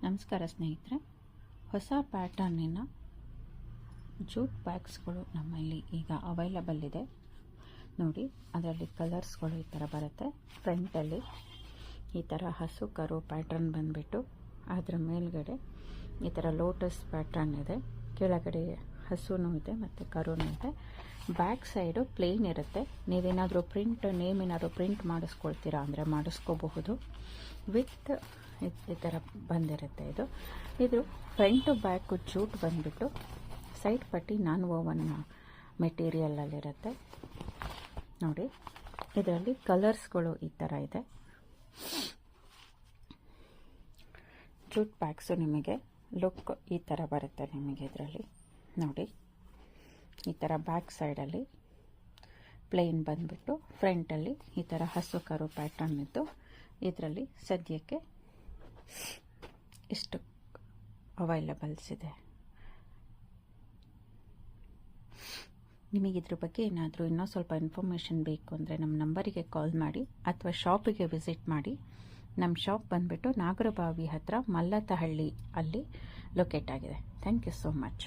ನಮಸ್ಕಾರ ಸ್ನೇಹಿತರೆ, ಹೊಸ ಪ್ಯಾಟರ್ನಿನ ಜೂಟ್ ಬ್ಯಾಗ್ಸ್ಗಳು ನಮ್ಮಲ್ಲಿ ಈಗ ಅವೈಲಬಲ್ ಇದೆ ನೋಡಿ. ಅದರಲ್ಲಿ ಕಲರ್ಸ್ಗಳು ಈ ಥರ ಬರುತ್ತೆ. ಫ್ರಂಟಲ್ಲಿ ಈ ಥರ ಹಸು ಕರು ಪ್ಯಾಟರ್ನ್ ಬಂದುಬಿಟ್ಟು ಅದರ ಮೇಲ್ಗಡೆ ಈ ಥರ ಲೋಟಸ್ ಪ್ಯಾಟರ್ನ್ ಇದೆ. ಕೆಳಗಡೆ ಹಸುನೂ ಇದೆ ಮತ್ತು ಕರುನೂ ಇದೆ. ಬ್ಯಾಕ್ ಸೈಡು ಪ್ಲೇನ್ ಇರುತ್ತೆ. ನೀವೇನಾದರೂ ನೇಮ್ ಏನಾದರೂ ಪ್ರಿಂಟ್ ಮಾಡಿಸ್ಕೊಳ್ತೀರಾ ಅಂದರೆ ಮಾಡಿಸ್ಕೋಬಹುದು. ವಿತ್ ಈ ಥರ ಬಂದಿರುತ್ತೆ. ಇದು ಫ್ರಂಟು ಬ್ಯಾಕು ಜೂಟ್ ಬಂದುಬಿಟ್ಟು ಸೈಡ್ ಪಟ್ಟಿ ನಾನ್ ಓವನ್ ಮೆಟೀರಿಯಲಲ್ಲಿರುತ್ತೆ ನೋಡಿ. ಇದರಲ್ಲಿ ಕಲರ್ಸ್ಗಳು ಈ ಥರ ಇದೆ. ಜೂಟ್ ಬ್ಯಾಗ್ಸು ನಿಮಗೆ ಲುಕ್ ಈ ಥರ ಬರುತ್ತೆ ನಿಮಗೆ ಇದರಲ್ಲಿ ನೋಡಿ. ಈ ಥರ ಬ್ಯಾಕ್ ಸೈಡಲ್ಲಿ ಪ್ಲೇನ್ ಬಂದುಬಿಟ್ಟು ಫ್ರಂಟಲ್ಲಿ ಈ ಥರ ಹಸು ಕರು ಪ್ಯಾಟರ್ನ್ ಇದ್ದು ಇದರಲ್ಲಿ ಸದ್ಯಕ್ಕೆ ಇಷ್ಟು ಅವೈಲಬಲ್ಸ್ ಇದೆ. ನಿಮಗಿದ್ರ ಬಗ್ಗೆ ಏನಾದರೂ ಇನ್ನೂ ಸ್ವಲ್ಪ ಇನ್ಫಾರ್ಮೇಷನ್ ಬೇಕು ಅಂದರೆ ನಮ್ಮ ನಂಬರಿಗೆ ಕಾಲ್ ಮಾಡಿ ಅಥವಾ ಶಾಪಿಗೆ ವಿಸಿಟ್ ಮಾಡಿ. ನಮ್ಮ ಶಾಪ್ ಬಂದುಬಿಟ್ಟು ನಾಗರಬಾವಿ ಹತ್ರ ಮಲ್ಲತಹಳ್ಳಿ ಅಲ್ಲಿ ಲೊಕೇಟ್ ಆಗಿದೆ. Thank you so much.